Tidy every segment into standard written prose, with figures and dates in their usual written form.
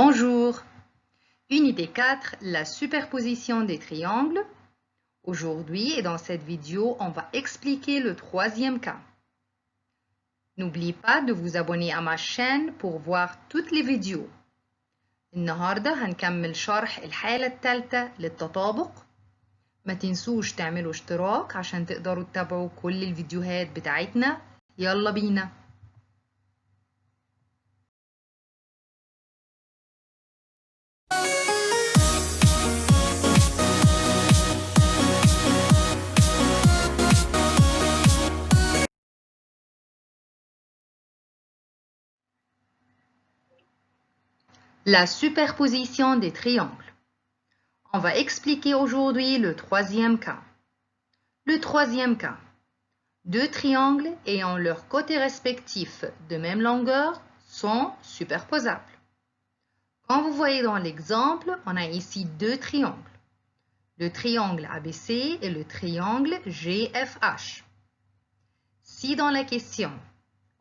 Bonjour. Unité 4, la superposition des triangles. Aujourd'hui et dans cette vidéo, on va expliquer le troisième cas. N'oubliez pas de vous abonner à ma chaîne pour voir toutes les vidéos. النهاردة هنكمل شرح الحالة الثالثة للتطابق. ما تنسوش تعملوا اشتراك عشان تقدروا تتابعوا كل الفيديوهات بتاعتنا. يلا بينا. La superposition des triangles. On va expliquer aujourd'hui le troisième cas. Le troisième cas. Deux triangles ayant leurs côtés respectifs de même longueur sont superposables. Comme vous voyez dans l'exemple, on a ici deux triangles. Le triangle ABC et le triangle GFH. Si dans la question,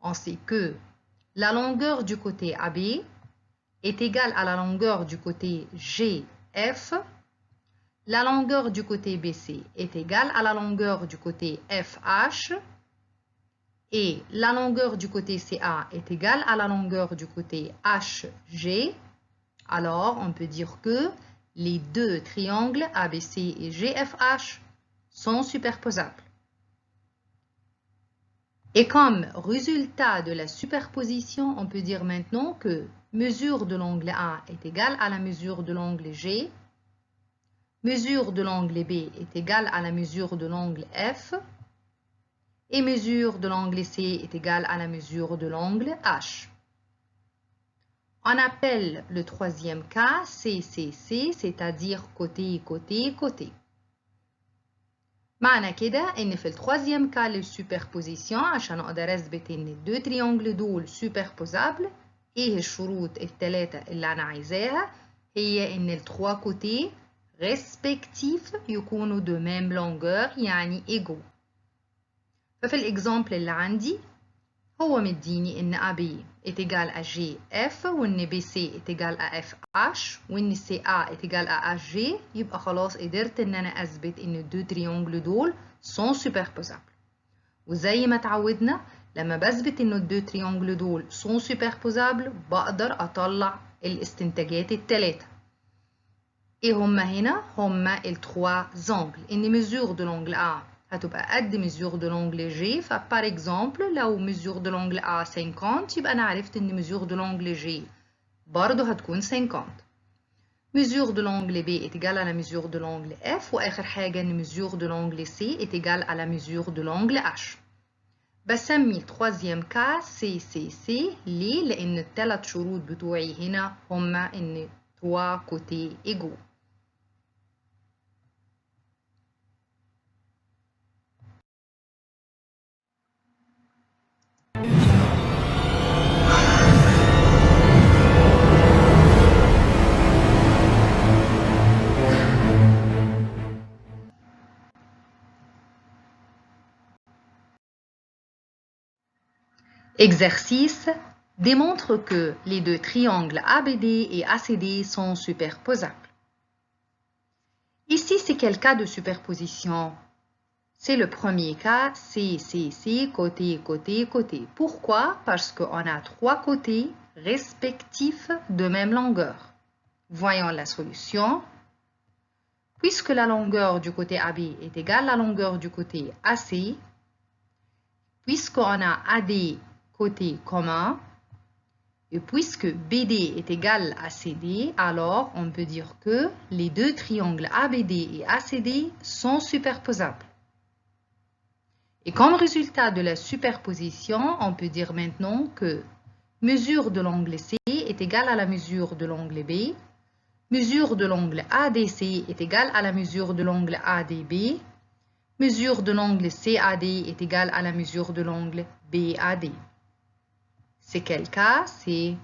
on sait que la longueur du côté AB est égale à la longueur du côté GF, la longueur du côté BC est égale à la longueur du côté FH et la longueur du côté CA est égale à la longueur du côté HG, alors on peut dire que les deux triangles ABC et GFH sont superposables. Et comme résultat de la superposition, on peut dire maintenant que mesure de l'angle A est égale à la mesure de l'angle G, mesure de l'angle B est égale à la mesure de l'angle F, et mesure de l'angle C est égale à la mesure de l'angle H. On appelle le troisième cas CCC, c'est-à-dire côté, côté, côté. معنى كده إن في التروisième cas للسوبربوزيسيون عشان أقدر أثبت إن الدو تريونجل دول سوبربوزابل، إيه الشروط الثلاثة اللي أنا عايزاها؟ هي إن التروا كوتي ريسبكتيف يكونوا دو ميم لونجور يعني إيجو. ففي الإكزامبل اللي عندي هو مديني إن AB est égal à GF وإن BC est égal à FH وإن CA est égal à HG، يبقى خلاص قدرت إن أنا أثبت إن الدو تريونجل دول sont superposables. وزي ما اتعودنا لما بثبت إن الدو تريونجل دول sont superposables بقدر أطلع الاستنتاجات الثلاثة. إيه هما هنا؟ هما التروا زونجل. إن mesure de l'angle A هتبقى قد mesure de l'angle G. فبار exemple لو mesure de l'angle A 50 يبقى أنا عرفت إن mesure de l'angle G برضه هتكون 50. mesure de l'angle B est égale à la mesure de l'angle F. وآخر حاجة إن mesure de l'angle C est égale à la mesure de l'angle H. بسمي التروisième cas CCC ليه؟ لأن الثلاث شروط بتوعي هنا هما إن 3 côtés égaux. Exercice démontre que les deux triangles ABD et ACD sont superposables. Ici, c'est quel cas de superposition? C'est le premier cas, CCC, côté, côté, côté. Pourquoi? Parce qu'on a trois côtés respectifs de même longueur. Voyons la solution. Puisque la longueur du côté AB est égale à la longueur du côté AC, puisqu'on a AD côté commun, et puisque BD est égal à CD, alors on peut dire que les deux triangles ABD et ACD sont superposables. Et comme résultat de la superposition, on peut dire maintenant que mesure de l'angle C est égale à la mesure de l'angle B, mesure de l'angle ADC est égale à la mesure de l'angle ADB, mesure de l'angle CAD est égale à la mesure de l'angle BAD. C'est quel cas? C'est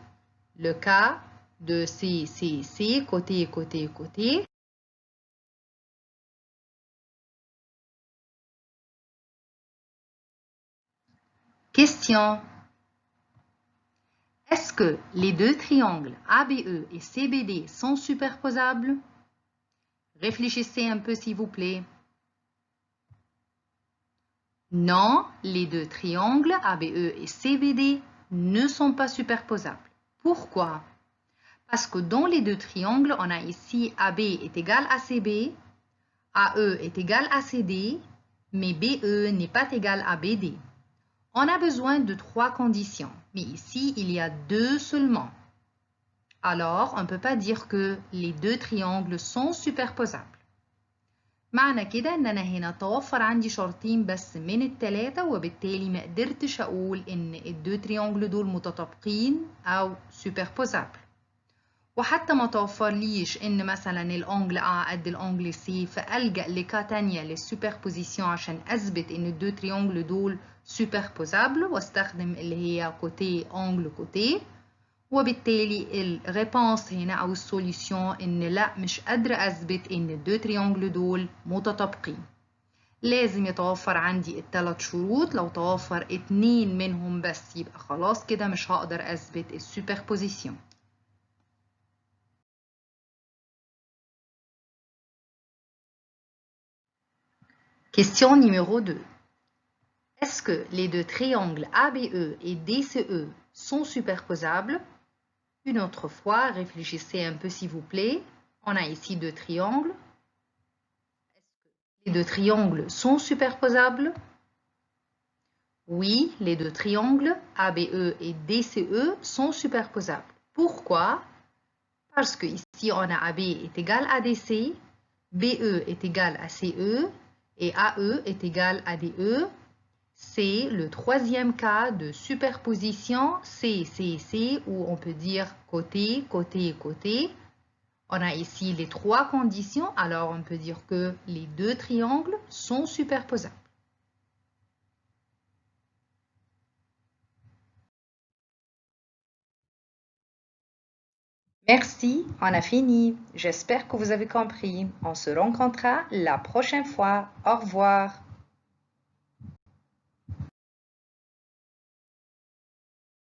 le cas de CCC, côté, côté, côté. Question. Est-ce que les deux triangles ABE et CBD sont superposables? Réfléchissez un peu s'il vous plaît. Non, les deux triangles ABE et CBD ne sont pas superposables. Pourquoi? Parce que dans les deux triangles, on a ici AB est égal à CB, AE est égal à CD, mais BE n'est pas égal à BD. On a besoin de 3 conditions, mais ici, il y a 2 seulement. Alors, on ne peut pas dire que les deux triangles sont superposables. معنى كده ان انا هنا توفر عندي شرطين بس من التلاتة وبالتالي ما قدرتش اقول ان الدو تريانجل دول متطابقين او superposables. وحتى ما توفرليش ان مثلا الانجل A قد الانجل C فألجأ لكا تانية للسوبربوزيسيون عشان اثبت ان الدو تريانجل دول superposables واستخدم اللي هي كوتي انجل كوتي. وبالتالي الريبونس هنا أو السوليسيون إن لا مش قادرة أثبت إن الدو تريانجل دول متطابقين. لازم يتوفر عندي الثلاث شروط، لو توفر 2 منهم بس يبقى خلاص كده مش هقدر أثبت السوبربوزيسيون. Question numéro 2. Est-ce que les deux triangles ABE et DCE sont superposables? Une autre fois, réfléchissez un peu s'il vous plaît. On a ici 2 triangles. Les deux triangles sont superposables? Oui, les deux triangles ABE et DCE sont superposables. Pourquoi? Parce que ici on a AB est égal à DC, BE est égal à CE et AE est égal à DE. C'est le troisième cas de superposition C où on peut dire côté, côté, côté. On a ici les 3 conditions, alors on peut dire que les deux triangles sont superposables. Merci, on a fini. J'espère que vous avez compris. On se rencontrera la prochaine fois. Au revoir.